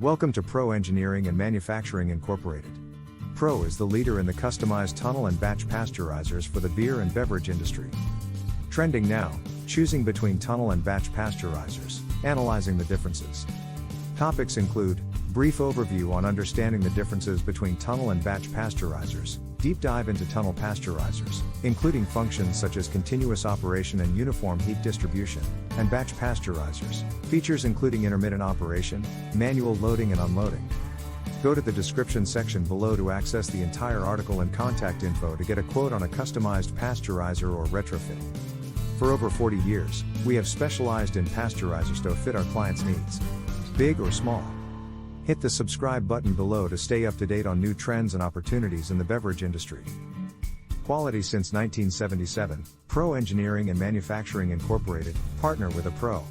Welcome to Pro Engineering and Manufacturing Incorporated. Pro is the leader in the customized tunnel and batch pasteurizers for the beer and beverage industry. Trending now, choosing between tunnel and batch pasteurizers, analyzing the differences. Topics include brief overview on understanding the differences between tunnel and batch pasteurizers, deep dive into tunnel pasteurizers, including functions such as continuous operation and uniform heat distribution, and batch pasteurizers, features including intermittent operation, manual loading and unloading. Go to the description section below to access the entire article and contact info to get a quote on a customized pasteurizer or retrofit. For over 40 years, we have specialized in pasteurizers to fit our clients' needs, big or small. Hit the subscribe button below to stay up to date on new trends and opportunities in the beverage industry. Quality since 1977, Pro Engineering and Manufacturing Incorporated, partner with a pro.